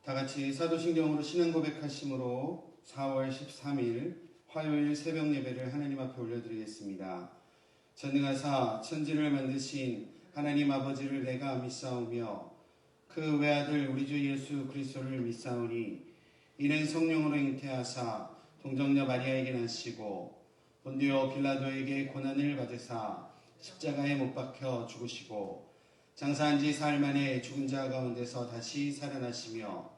다 같이 사도신경으로 신앙 고백하심으로 4월 13일 화요일 새벽 예배를 하나님 앞에 올려드리겠습니다. 전능하사 천지를 만드신 하나님 아버지를 내가 믿사오며 그 외아들 우리 주 예수 그리스도를 믿사오니 이는 성령으로 잉태하사 동정녀 마리아에게 나시고 본디오 빌라도에게 고난을 받으사 십자가에 못 박혀 죽으시고 장사한 지 사흘 만에 죽은 자 가운데서 다시 살아나시며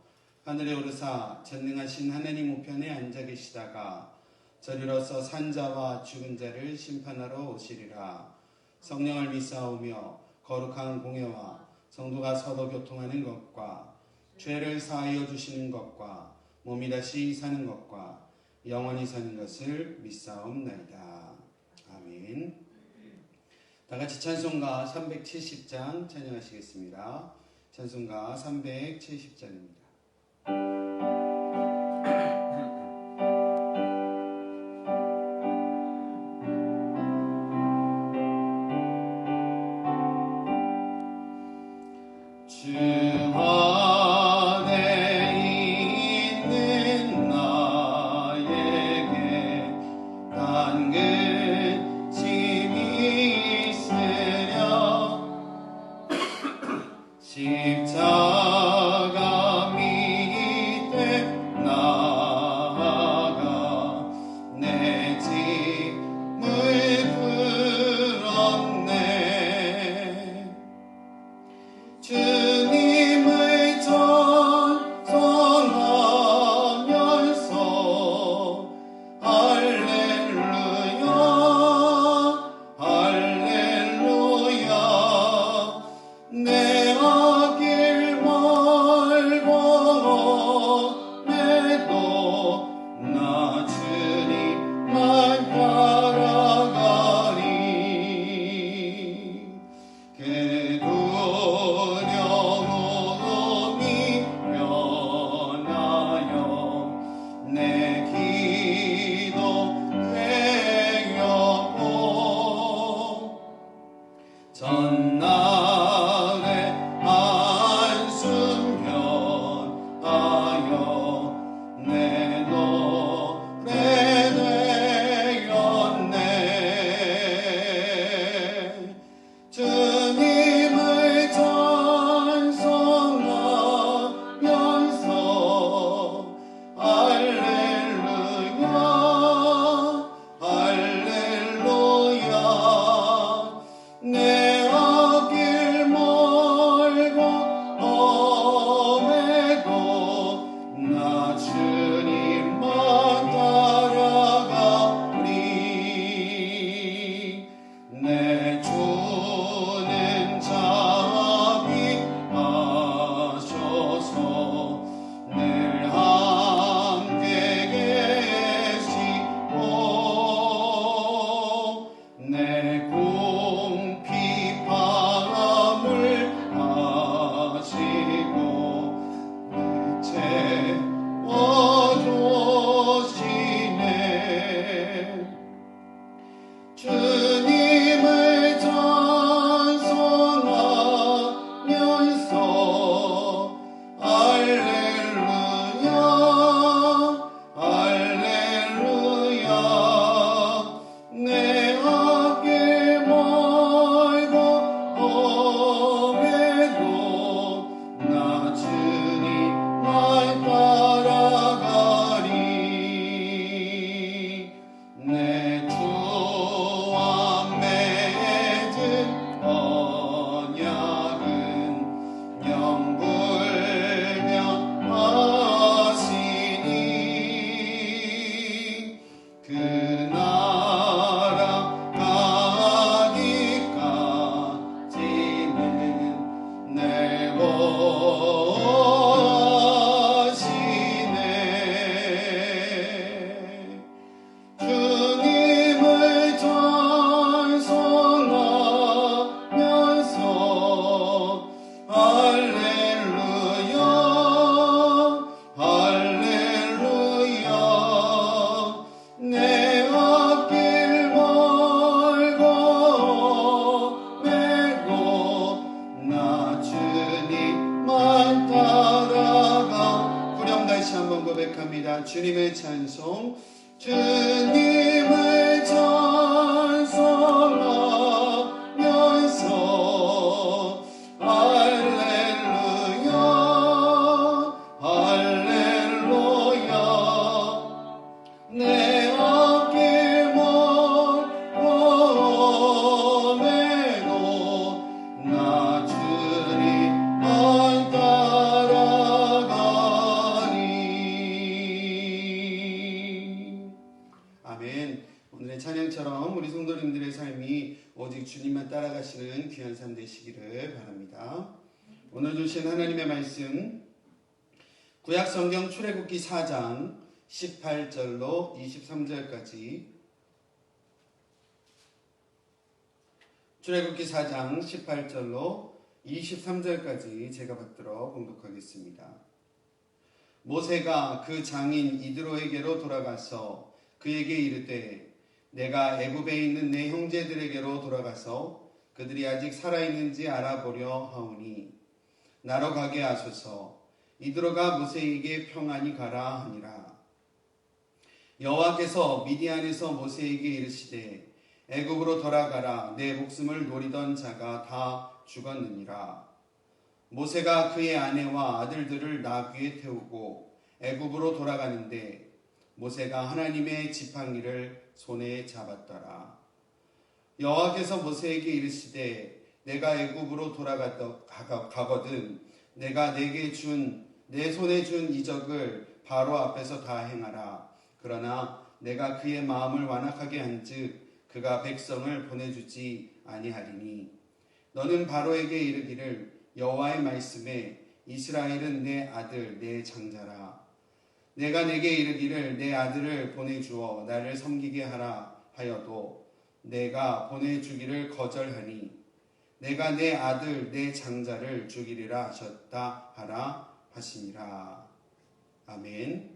하늘에 오르사 전능하신 하나님 우편에 앉아 계시다가 저리로서 산 자와 죽은 자를 심판하러 오시리라. 성령을 믿사오며 거룩한 공예와 성도가 서로 교통하는 것과 죄를 사하여 주시는 것과 몸이 다시 사는 것과 영원히 사는 것을 믿사옵나이다. 아멘. 다 같이 찬송가 370장 찬양하시겠습니다. 찬송가 370장입니다. 내 어길 고백합니다. 주님의 찬송, 주님을 찬송하면서 할렐루야 할렐루야 내 어깨 몸에도 나 주님만 따라가니. 아멘. 오늘의 찬양처럼 우리 성도님들의 삶이 오직 주님만 따라가시는 귀한 삶 되시기를 바랍니다. 오늘 주신 하나님의 말씀, 구약 성경 출애굽기 4장 18절로 23절까지, 출애굽기 4장 18절로 23절까지 제가 받들어 봉독하겠습니다. 모세가 그 장인 이드로에게로 돌아가서 그에게 이르되 내가 애굽에 있는 내 형제들에게로 돌아가서 그들이 아직 살아있는지 알아보려 하오니 나로 가게 하소서. 이드로가 모세에게 평안히 가라 하니라. 여호와께서 미디안에서 모세에게 이르시되 애굽으로 돌아가라. 내 목숨을 노리던 자가 다 죽었느니라. 모세가 그의 아내와 아들들을 나귀에 태우고 애굽으로 돌아가는데 모세가 하나님의 지팡이를 손에 잡았더라. 여호와께서 모세에게 이르시되 내가 애굽으로 돌아가거든 내가 내게 내 손에 준 이적을 바로 앞에서 다 행하라. 그러나 내가 그의 마음을 완악하게 한즉 그가 백성을 보내주지 아니하리니 너는 바로에게 이르기를 여호와의 말씀에 이스라엘은 내 아들 내 장자라. 내가 내게 이르기를 내 아들을 보내주어 나를 섬기게 하라 하여도 내가 보내주기를 거절하니 내가 내 아들 내 장자를 죽이리라 하셨다 하라 하시니라. 아멘.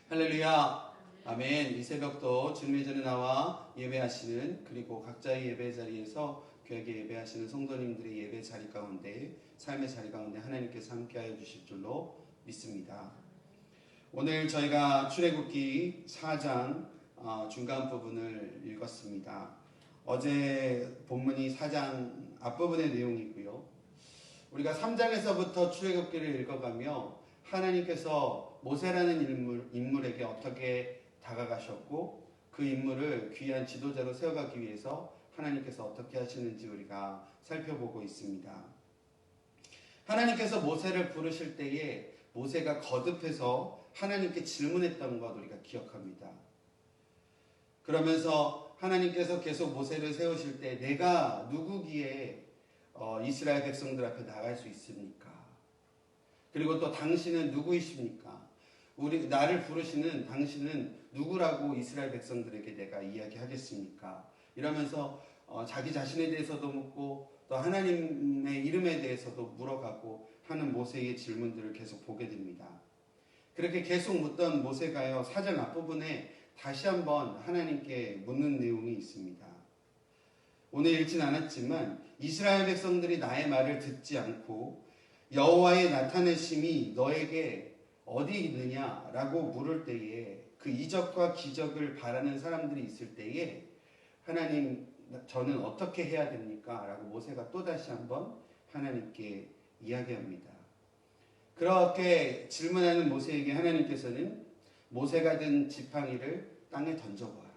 할렐루야. 아멘. 이 새벽도 주님의 전에 나와 예배하시는, 그리고 각자의 예배 자리에서 귀하게 예배하시는 성도님들의 예배 자리 가운데, 삶의 자리 가운데 하나님께서 함께하여 주실 줄로 믿습니다. 오늘 저희가 출애굽기 4장 중간 부분을 읽었습니다. 어제 본문이 4장 앞부분의 내용이고요. 우리가 3장에서부터 출애굽기를 읽어가며 하나님께서 모세라는 인물에게 어떻게 다가가셨고 그 인물을 귀한 지도자로 세워가기 위해서 하나님께서 어떻게 하시는지 우리가 살펴보고 있습니다. 하나님께서 모세를 부르실 때에 모세가 거듭해서 하나님께 질문했던 것 우리가 기억합니다. 그러면서 하나님께서 계속 모세를 세우실 때 내가 누구기에 이스라엘 백성들 앞에 나갈 수 있습니까? 그리고 또 당신은 누구이십니까? 나를 부르시는 당신은 누구라고 이스라엘 백성들에게 내가 이야기하겠습니까? 이러면서 자기 자신에 대해서도 묻고 또 하나님의 이름에 대해서도 물어가고 하는 모세의 질문들을 계속 보게 됩니다. 그렇게 계속 묻던 모세가요, 4장 앞부분에 다시 한번 하나님께 묻는 내용이 있습니다. 오늘 읽진 않았지만 이스라엘 백성들이 나의 말을 듣지 않고 여호와의 나타내심이 너에게 어디 있느냐라고 물을 때에 그 이적과 기적을 바라는 사람들이 있을 때에 하나님 저는 어떻게 해야 됩니까? 라고 모세가 또다시 한번 하나님께 이야기합니다. 그렇게 질문하는 모세에게 하나님께서는 모세가 든 지팡이를 땅에 던져보아라.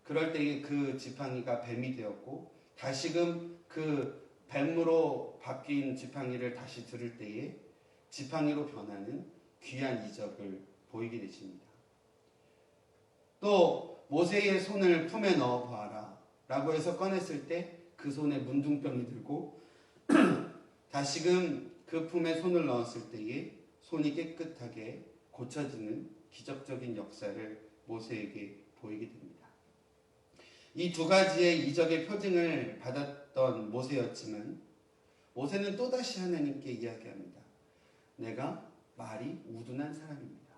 그럴 때에 그 지팡이가 뱀이 되었고 다시금 그 뱀으로 바뀐 지팡이를 다시 들을 때에 지팡이로 변하는 귀한 이적을 보이게 되십니다. 또 모세의 손을 품에 넣어 보아라 라고 해서 꺼냈을 때 그 손에 문둥병이 들고 다시금 그 품에 손을 넣었을 때에 손이 깨끗하게 고쳐지는 기적적인 역사를 모세에게 보이게 됩니다. 이 두 가지의 이적의 표징을 받았던 모세였지만 모세는 또다시 하나님께 이야기합니다. 내가 말이 우둔한 사람입니다.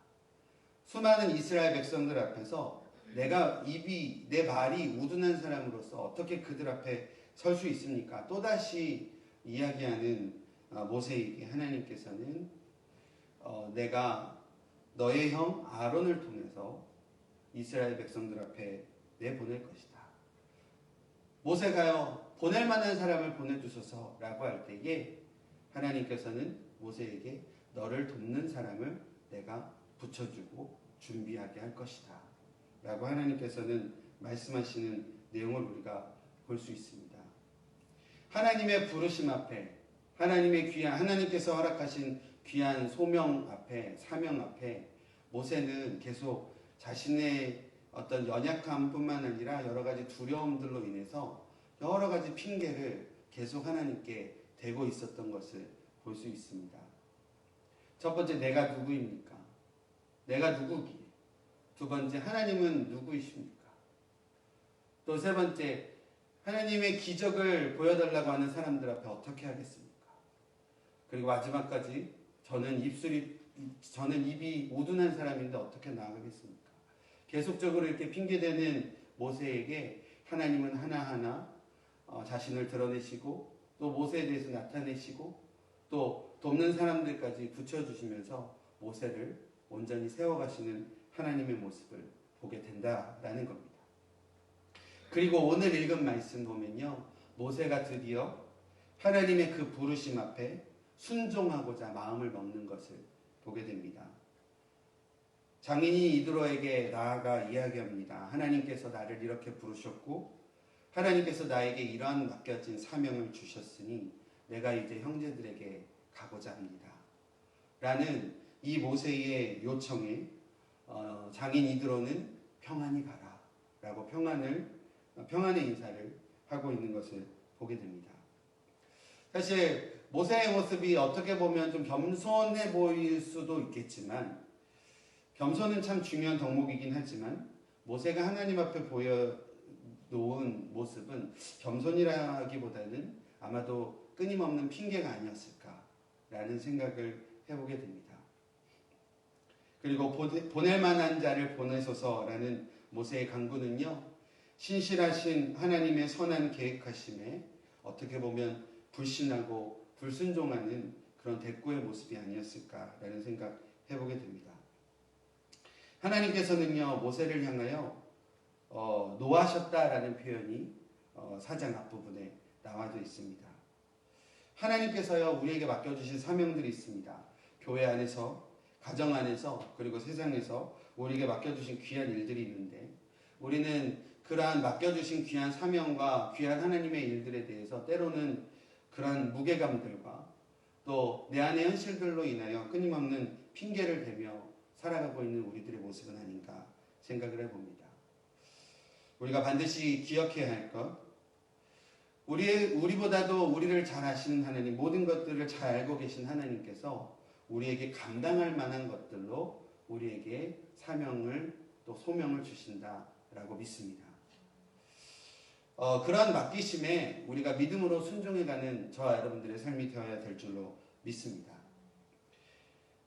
수많은 이스라엘 백성들 앞에서 내 말이 우둔한 사람으로서 어떻게 그들 앞에 설 수 있습니까? 또다시 이야기하는 모세에게 하나님께서는 내가 너의 형 아론을 통해서 이스라엘 백성들 앞에 내보낼 것이다. 모세가요, 보낼 만한 사람을 보내주소서라고 할 때에 하나님께서는 모세에게 너를 돕는 사람을 내가 붙여주고 준비하게 할 것이다 라고 하나님께서는 말씀하시는 내용을 우리가 볼 수 있습니다. 하나님의 부르심 앞에, 하나님께서 허락하신 귀한 소명 앞에, 사명 앞에 모세는 계속 자신의 어떤 연약함뿐만 아니라 여러 가지 두려움들로 인해서 여러 가지 핑계를 계속 하나님께 대고 있었던 것을 볼 수 있습니다. 첫 번째, 내가 누구입니까? 내가 누구기에? 두 번째, 하나님은 누구이십니까? 또 세 번째, 하나님의 기적을 보여달라고 하는 사람들 앞에 어떻게 하겠습니까? 그리고 마지막까지 저는 입이 우둔한 사람인데 어떻게 나아가겠습니까? 계속적으로 이렇게 핑계대는 모세에게 하나님은 하나하나 자신을 드러내시고 또 모세에 대해서 나타내시고 또 돕는 사람들까지 붙여주시면서 모세를 온전히 세워가시는 하나님의 모습을 보게 된다라는 겁니다. 그리고 오늘 읽은 말씀 보면요, 모세가 드디어 하나님의 그 부르심 앞에 순종하고자 마음을 먹는 것을 보게 됩니다. 장인이 이드로에게 나아가 이야기합니다. 하나님께서 나를 이렇게 부르셨고 하나님께서 나에게 이러한 맡겨진 사명을 주셨으니 내가 이제 형제들에게 가고자 합니다 라는 이 모세의 요청에 장인 이드로는 평안히 가라 라고 평안의 인사를 하고 있는 것을 보게 됩니다. 사실 모세의 모습이 어떻게 보면 좀 겸손해 보일 수도 있겠지만, 겸손은 참 중요한 덕목이긴 하지만 모세가 하나님 앞에 보여놓은 모습은 겸손이라기보다는 아마도 끊임없는 핑계가 아니었을까라는 생각을 해보게 됩니다. 그리고 보낼 만한 자를 보내소서라는 모세의 간구는요, 신실하신 하나님의 선한 계획하심에 어떻게 보면 불신하고 불순종하는 그런 대꾸의 모습이 아니었을까라는 생각 해보게 됩니다. 하나님께서는요, 모세를 향하여 노하셨다라는 표현이 4장 앞부분에 나와져 있습니다. 하나님께서요, 우리에게 맡겨주신 사명들이 있습니다. 교회 안에서, 가정 안에서, 그리고 세상에서 우리에게 맡겨주신 귀한 일들이 있는데, 우리는 그러한 맡겨주신 귀한 사명과 귀한 하나님의 일들에 대해서 때로는 그러한 무게감들과 또 내 안의 현실들로 인하여 끊임없는 핑계를 대며 살아가고 있는 우리들의 모습은 아닌가 생각을 해봅니다. 우리가 반드시 기억해야 할 것, 우리보다도 우리를 잘 아시는 하나님, 모든 것들을 잘 알고 계신 하나님께서 우리에게 감당할 만한 것들로 우리에게 사명을 또 소명을 주신다라고 믿습니다. 그러한 맡기심에 우리가 믿음으로 순종해가는 저와 여러분들의 삶이 되어야 될 줄로 믿습니다.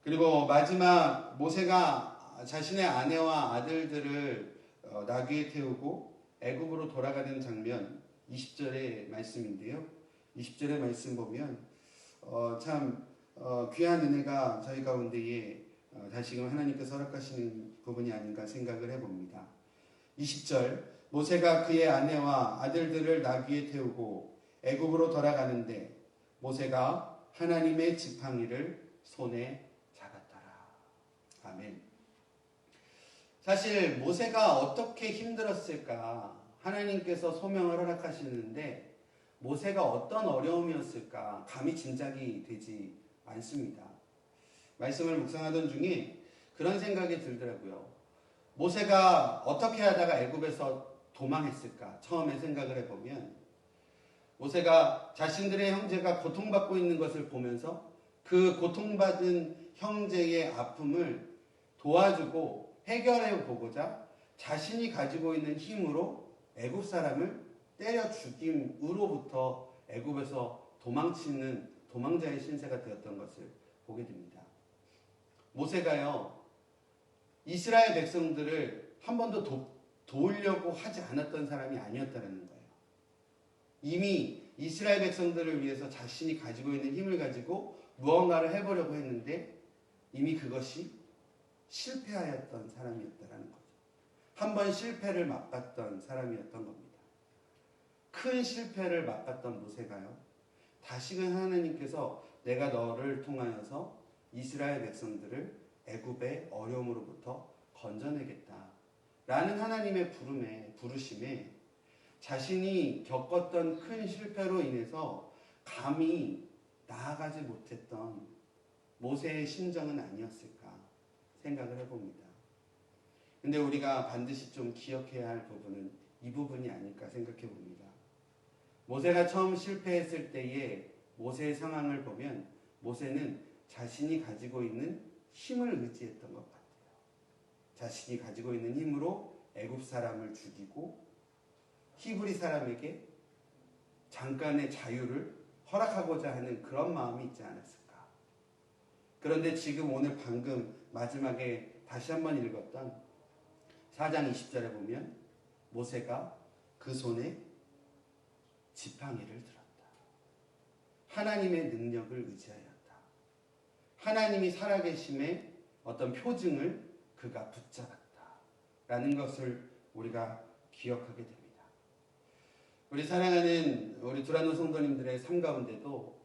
그리고 마지막, 모세가 자신의 아내와 아들들을 나귀에 태우고 애굽으로 돌아가는 장면 20절의 말씀인데요. 20절의 말씀 보면 참 귀한 은혜가 저희 가운데에 다시금 하나님께서 허락하시는 부분이 아닌가 생각을 해봅니다. 20절, 모세가 그의 아내와 아들들을 나귀에 태우고 애굽으로 돌아가는데 모세가 하나님의 지팡이를 손에 잡았더라. 아멘. 사실 모세가 어떻게 힘들었을까? 하나님께서 소명을 허락하시는데 모세가 어떤 어려움이었을까? 감히 짐작이 되지 않습니다. 말씀을 묵상하던 중에 그런 생각이 들더라고요. 모세가 어떻게 하다가 애굽에서 도망했을까? 처음에 생각을 해보면 모세가 자신들의 형제가 고통받고 있는 것을 보면서 그 고통받은 형제의 아픔을 도와주고 해결해 보고자 자신이 가지고 있는 힘으로 애굽 사람을 때려 죽임으로부터 애굽에서 도망치는 도망자의 신세가 되었던 것을 보게 됩니다. 모세가요, 이스라엘 백성들을 한 번도 도우려고 하지 않았던 사람이 아니었다는 거예요. 이미 이스라엘 백성들을 위해서 자신이 가지고 있는 힘을 가지고 무언가를 해보려고 했는데 이미 그것이 실패하였던 사람이었다라는 거죠. 한 번 실패를 맛봤던 사람이었던 겁니다. 큰 실패를 맛봤던 모세가요, 다시금 하나님께서 내가 너를 통하여서 이스라엘 백성들을 애굽의 어려움으로부터 건져내겠다 라는 하나님의 부르심에 자신이 겪었던 큰 실패로 인해서 감히 나아가지 못했던 모세의 심정은 아니었을까 생각을 해봅니다. 근데 우리가 반드시 좀 기억해야 할 부분은 이 부분이 아닐까 생각해 봅니다. 모세가 처음 실패했을 때의 모세의 상황을 보면 모세는 자신이 가지고 있는 힘을 의지했던 것 같아요. 자신이 가지고 있는 힘으로 애굽 사람을 죽이고 히브리 사람에게 잠깐의 자유를 허락하고자 하는 그런 마음이 있지 않았을까. 그런데 지금 오늘 방금 마지막에 다시 한번 읽었던 4장 20절에 보면 모세가 그 손에 지팡이를 들었다. 하나님의 능력을 의지하였다. 하나님이 살아계심의 어떤 표징을 그가 붙잡았다 라는 것을 우리가 기억하게 됩니다. 우리 사랑하는 우리 두란노 성도님들의 삶 가운데도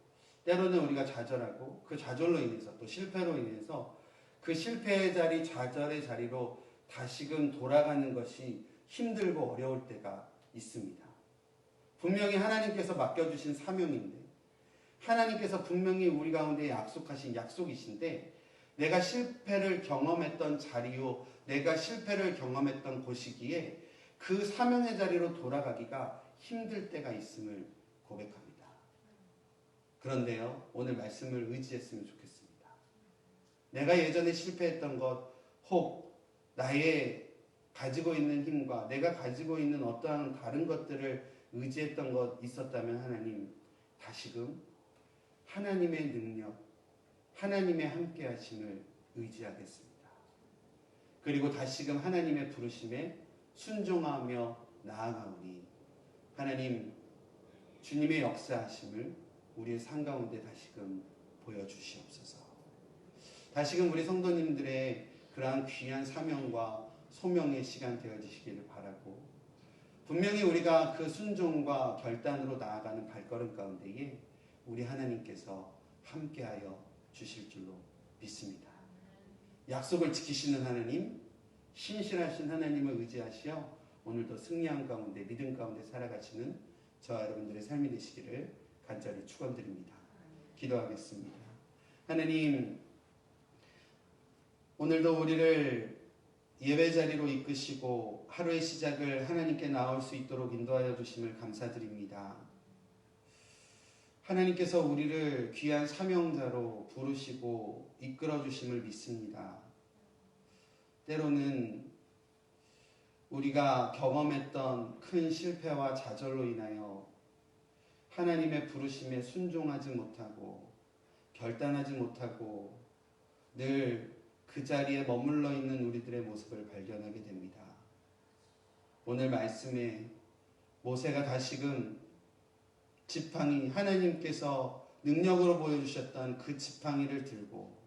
때로는 우리가 좌절하고 그 좌절로 인해서 또 실패로 인해서 그 실패의 자리, 좌절의 자리로 다시금 돌아가는 것이 힘들고 어려울 때가 있습니다. 분명히 하나님께서 맡겨주신 사명인데, 하나님께서 분명히 우리 가운데 약속하신 약속이신데, 내가 실패를 경험했던 자리요, 내가 실패를 경험했던 곳이기에 그 사명의 자리로 돌아가기가 힘들 때가 있음을 고백합니다. 그런데요, 오늘 말씀을 의지했으면 좋겠습니다. 내가 예전에 실패했던 것, 혹 나의 가지고 있는 힘과 내가 가지고 있는 어떠한 다른 것들을 의지했던 것 있었다면 하나님, 다시금 하나님의 능력, 하나님의 함께 하심을 의지하겠습니다. 그리고 다시금 하나님의 부르심에 순종하며 나아가오니 하나님, 주님의 역사하심을 우리의 삶 가운데 다시금 보여주시옵소서. 다시금 우리 성도님들의 그러한 귀한 사명과 소명의 시간 되어지시기를 바라고, 분명히 우리가 그 순종과 결단으로 나아가는 발걸음 가운데에 우리 하나님께서 함께하여 주실 줄로 믿습니다. 약속을 지키시는 하나님, 신실하신 하나님을 의지하시어 오늘도 승리한 가운데 믿음 가운데 살아가시는 저와 여러분들의 삶이 되시기를 간절히 축원드립니다. 기도하겠습니다. 하나님, 오늘도 우리를 예배 자리로 이끄시고 하루의 시작을 하나님께 나올 수 있도록 인도하여 주심을 감사드립니다. 하나님께서 우리를 귀한 사명자로 부르시고 이끌어 주심을 믿습니다. 때로는 우리가 경험했던 큰 실패와 좌절로 인하여 하나님의 부르심에 순종하지 못하고 결단하지 못하고 늘 그 자리에 머물러 있는 우리들의 모습을 발견하게 됩니다. 오늘 말씀에 모세가 다시금 지팡이, 하나님께서 능력으로 보여주셨던 그 지팡이를 들고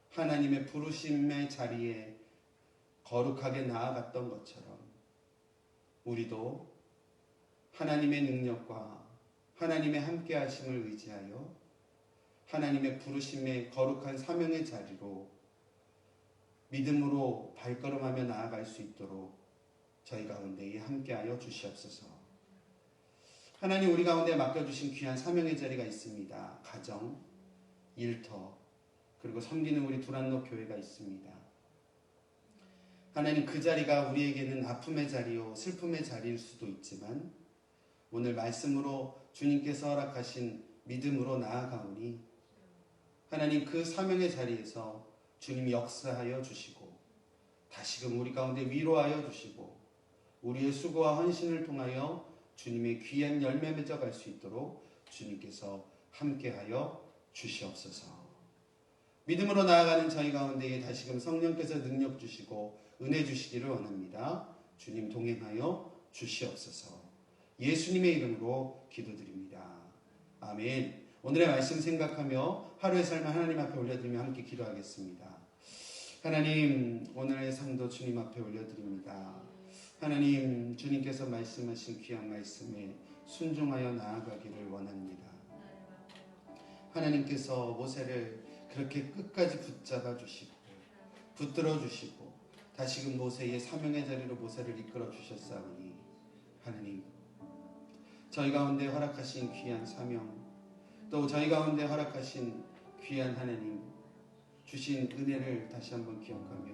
하나님의 부르심의 자리에 거룩하게 나아갔던 것처럼 우리도 하나님의 능력과 하나님의 함께하심을 의지하여 하나님의 부르심의 거룩한 사명의 자리로 믿음으로 발걸음하며 나아갈 수 있도록 저희 가운데에 함께하여 주시옵소서. 하나님, 우리 가운데 맡겨주신 귀한 사명의 자리가 있습니다. 가정, 일터, 그리고 섬기는 우리 두란노 교회가 있습니다. 하나님, 그 자리가 우리에게는 아픔의 자리요 슬픔의 자리일 수도 있지만 오늘 말씀으로 주님께서 허락하신 믿음으로 나아가오니 하나님, 그 사명의 자리에서 주님이 역사하여 주시고 다시금 우리 가운데 위로하여 주시고 우리의 수고와 헌신을 통하여 주님의 귀한 열매 맺어갈 수 있도록 주님께서 함께하여 주시옵소서. 믿음으로 나아가는 저희 가운데에 다시금 성령께서 능력 주시고 은혜 주시기를 원합니다. 주님 동행하여 주시옵소서. 예수님의 이름으로 기도드립니다. 아멘. 오늘의 말씀 생각하며 하루의 삶을 하나님 앞에 올려드리며 함께 기도하겠습니다. 하나님, 오늘의 삶도 주님 앞에 올려드립니다. 하나님, 주님께서 말씀하신 귀한 말씀에 순종하여 나아가기를 원합니다. 하나님께서 모세를 그렇게 끝까지 붙잡아 주시고 붙들어 주시고 다시금 모세의 사명의 자리로 모세를 이끌어 주셨사오니 하나님, 저희 가운데 허락하신 귀한 사명, 또 저희 가운데 허락하신 귀한 하나님 주신 은혜를 다시 한번 기억하며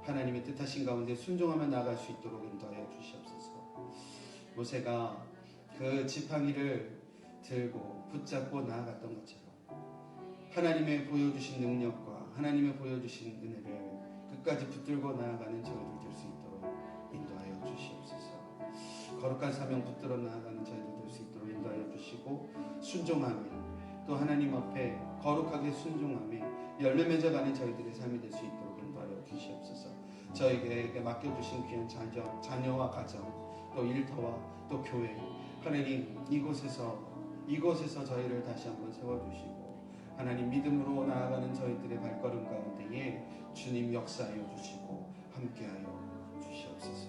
하나님의 뜻하신 가운데 순종하며 나아갈 수 있도록 인도하여 주시옵소서. 모세가 그 지팡이를 들고 붙잡고 나아갔던 것처럼 하나님의 보여주신 능력과 하나님의 보여주신 은혜를 끝까지 붙들고 나아가는 저희들 될 수 있도록 인도하여 주시옵소서. 거룩한 사명 붙들어 나아가는 저희들 될 수 있도록 인도하여 주시고, 순종하며 또 하나님 앞에 거룩하게 순종하며 열매 맺어가는 저희들의 삶이 될 수 있도록 인도하여 주시옵소서. 저에게 맡겨주신 귀한 자녀와 가정, 또 일터와 또 교회, 하나님 이곳에서 저희를 다시 한번 세워주시고 하나님 믿음으로 나아가는 저희들의 발걸음 가운데에 주님 역사하여 주시고 함께하여 주시옵소서.